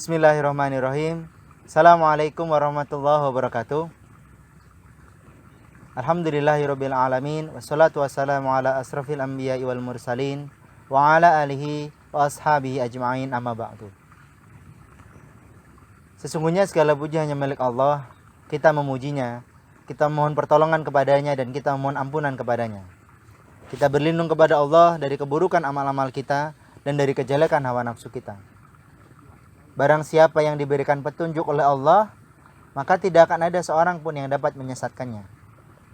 Bismillahirrahmanirrahim. Assalamualaikum warahmatullahi wabarakatuh. Alhamdulillahirabbil alamin wassalatu wassalamu ala asrafil anbiya'i wal mursalin wa ala alihi wa ashabihi ajma'in, amma ba'du. Sesungguhnya segala puji hanya milik Allah. Kita memujinya, kita mohon pertolongan kepadanya, dan kita mohon ampunan kepadanya. Kita berlindung kepada Allah dari keburukan amal-amal kita dan dari kejelekan hawa nafsu kita. Barang siapa yang diberikan petunjuk oleh Allah, maka tidak akan ada seorang pun yang dapat menyesatkannya.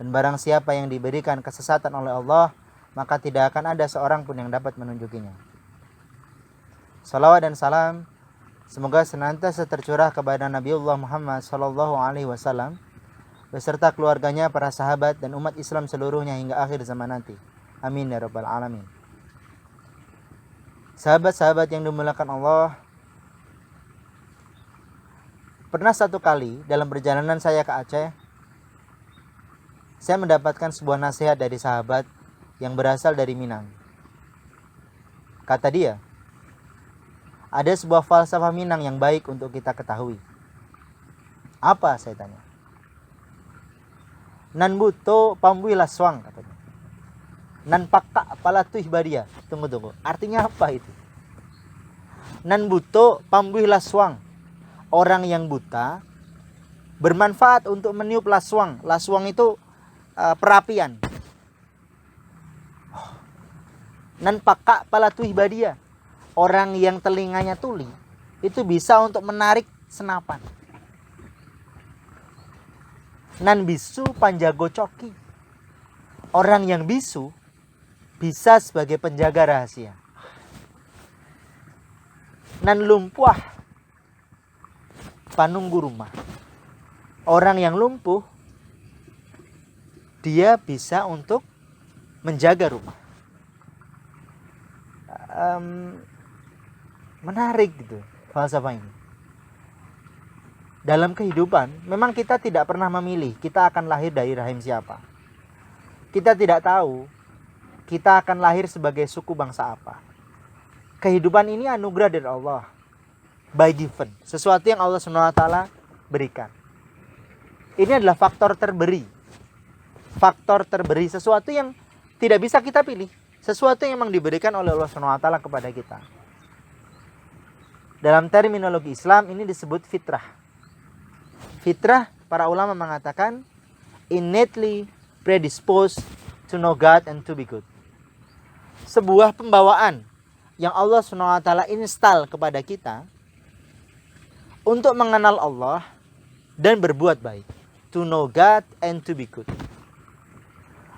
Dan barang siapa yang diberikan kesesatan oleh Allah, maka tidak akan ada seorang pun yang dapat menunjukinya. Salawat dan salam semoga senantiasa tercurah kepada Nabiullah Muhammad SAW beserta keluarganya, para sahabat, dan umat Islam seluruhnya hingga akhir zaman nanti. Amin ya rabbal alamin. Sahabat-sahabat yang dimuliakan Allah, pernah satu kali dalam perjalanan saya ke Aceh, saya mendapatkan sebuah nasihat dari sahabat yang berasal dari Minang. Kata dia, ada sebuah falsafah Minang yang baik untuk kita ketahui. Apa, saya tanya? Nan buto pambui laswang, katanya. Nan pakka palatuh badia. Tunggu. Artinya apa itu? Nan buto pambui laswang. Orang yang buta bermanfaat untuk meniup laswang. Laswang itu perapian. Nan pakka palatuh badia. Orang yang telinganya tuli itu bisa untuk menarik senapan. Nan bisu panjago coki. Orang yang bisu bisa sebagai penjaga rahasia. Nan lumpuh panunggu rumah. Orang yang lumpuh dia bisa untuk menjaga rumah. Menarik gitu falsafah ini. Dalam kehidupan memang kita tidak pernah memilih kita akan lahir dari rahim siapa. Kita tidak tahu kita akan lahir sebagai suku bangsa apa. Kehidupan ini anugerah dari Allah, by given, sesuatu yang Allah SWT berikan. Ini adalah faktor terberi. Faktor terberi, sesuatu yang tidak bisa kita pilih, sesuatu yang memang diberikan oleh Allah SWT kepada kita. Dalam terminologi Islam ini disebut fitrah. Fitrah, para ulama mengatakan innately predisposed to know God and to be good. Sebuah pembawaan yang Allah SWT install kepada kita untuk mengenal Allah dan berbuat baik. To know God and to be good.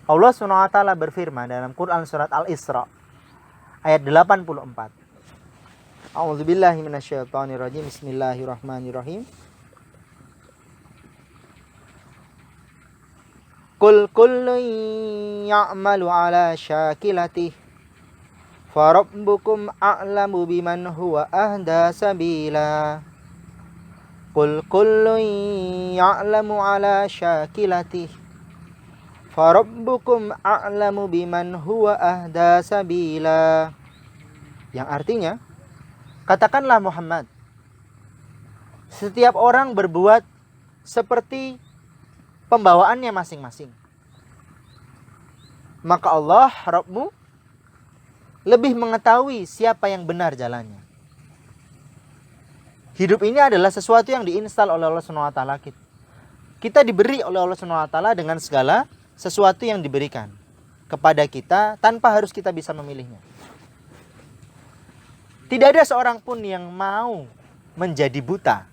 Allah SWT berfirman dalam Quran surat Al-Isra ayat 84. A'udzubillahi minasyaitonirrajim. Bismillahirrahmanirrahim. Qul kullun ya'malu ala syakilatihi farabbukum a'lamu biman huwa ahda sabila. Qul kullun ya'lamu ala syakilatihi farabbukum a'lamu biman huwa ahda sabila. Yang artinya, katakanlah Muhammad, setiap orang berbuat seperti pembawaannya masing-masing. Maka Allah, Rabbmu, lebih mengetahui siapa yang benar jalannya. Hidup ini adalah sesuatu yang diinstal oleh Allah SWT. Kita diberi oleh Allah SWT dengan segala sesuatu yang diberikan kepada kita tanpa harus kita bisa memilihnya. Tidak ada seorang pun yang mau menjadi buta.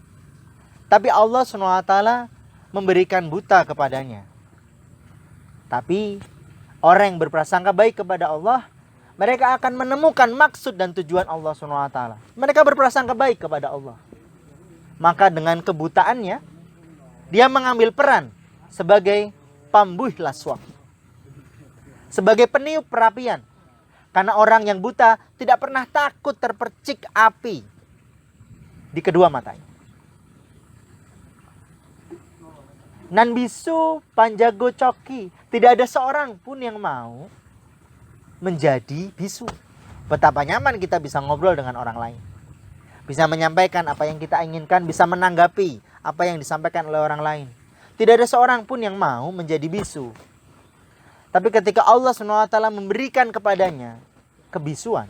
Tapi Allah SWT memberikan buta kepadanya. Tapi orang yang berprasangka baik kepada Allah, mereka akan menemukan maksud dan tujuan Allah SWT. Mereka berprasangka baik kepada Allah. Maka dengan kebutaannya, dia mengambil peran sebagai pambuh laswang. Sebagai peniup perapian. Karena orang yang buta tidak pernah takut terpercik api di kedua matanya. Nan bisu panjago coki. Tidak ada seorang pun yang mau menjadi bisu. Betapa nyaman kita bisa ngobrol dengan orang lain. bisa menyampaikan apa yang kita inginkan, bisa menanggapi apa yang disampaikan oleh orang lain. Tidak ada seorang pun yang mau menjadi bisu. Tapi ketika Allah SWT memberikan kepadanya kebisuan,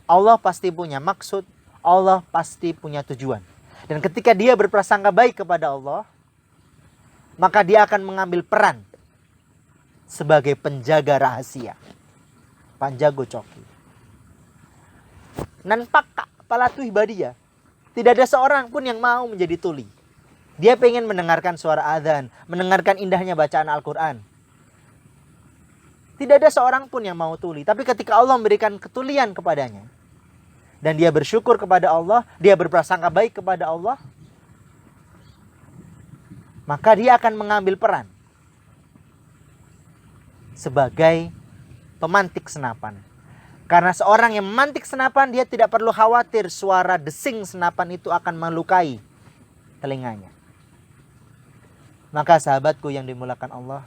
Allah pasti punya maksud, Allah pasti punya tujuan. Dan ketika dia berprasangka baik kepada Allah, maka dia akan mengambil peran sebagai penjaga rahasia, panjago coki. Nan pakak palatu ibadia. Tidak ada seorang pun yang mau menjadi tuli. Dia pengen mendengarkan suara adzan, mendengarkan indahnya bacaan Al-Quran. Tidak ada seorang pun yang mau tuli. Tapi ketika Allah memberikan ketulian kepadanya, dan dia bersyukur kepada Allah, dia berprasangka baik kepada Allah, maka dia akan mengambil peran sebagai pemantik senapan. Karena seorang yang memantik senapan, dia tidak perlu khawatir suara desing senapan itu akan melukai telinganya. Maka sahabatku yang dimulakan Allah,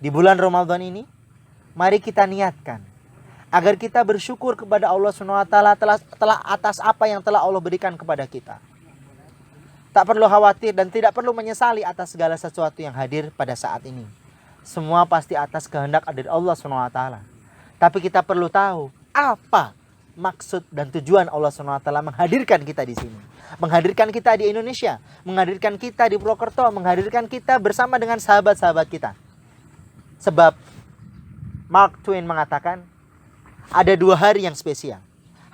di bulan Ramadan ini, mari kita niatkan agar kita bersyukur kepada Allah SWT telah atas apa yang telah Allah berikan kepada kita. Tak perlu khawatir dan tidak perlu menyesali atas segala sesuatu yang hadir pada saat ini. Semua pasti atas kehendak dari Allah SWT. Tapi kita perlu tahu apa maksud dan tujuan Allah SWT menghadirkan kita di sini. Menghadirkan kita di Indonesia, menghadirkan kita di Purwokerto, menghadirkan kita bersama dengan sahabat-sahabat kita. Sebab Mark Twain mengatakan ada 2 hari yang spesial.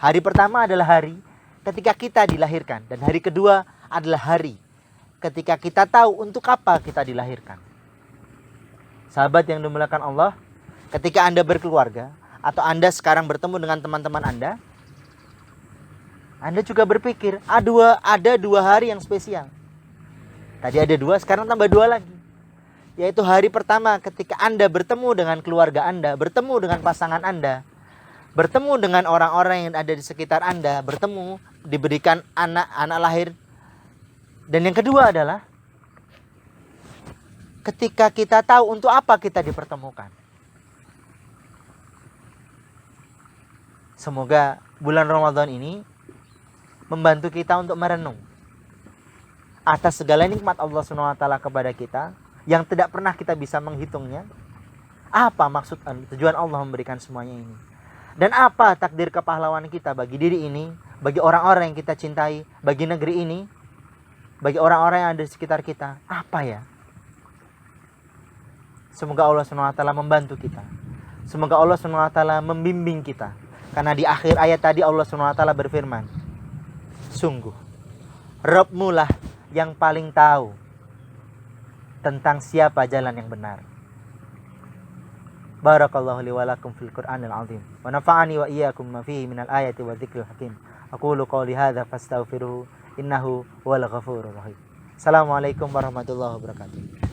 Hari pertama adalah hari ketika kita dilahirkan, dan hari kedua adalah hari ketika kita tahu untuk apa kita dilahirkan. Sahabat yang dimuliakan Allah, ketika Anda berkeluarga atau Anda sekarang bertemu dengan teman-teman Anda juga berpikir ada 2 hari yang spesial. Tadi ada 2, sekarang tambah 2 lagi. Yaitu hari pertama ketika Anda bertemu dengan keluarga Anda, bertemu dengan pasangan Anda, bertemu dengan orang-orang yang ada di sekitar Anda, bertemu, diberikan anak lahir. Dan yang kedua adalah ketika kita tahu untuk apa kita dipertemukan. Semoga bulan Ramadan ini membantu kita untuk merenung atas segala nikmat Allah SWT kepada kita yang tidak pernah kita bisa menghitungnya. Apa maksud dan tujuan Allah memberikan semuanya ini? Dan apa takdir kepahlawanan kita bagi diri ini, bagi orang-orang yang kita cintai, bagi negeri ini, bagi orang-orang yang ada di sekitar kita? Apa ya? Semoga Allah SWT membantu kita. Semoga Allah SWT membimbing kita. Karena di akhir ayat tadi Allah SWT berfirman, sungguh Rabbmu lah yang paling tahu tentang siapa jalan yang benar. Barakallahu li wa lakum fil Qur'anil azim. Wa nafa'ani wa iyyakum ma fihi minal ayati wa dzikril hakim. Aqulu qawli hadza fastaghfiruhu innahu huwal ghafurur rahim. Assalamualaikum warahmatullahi wabarakatuh.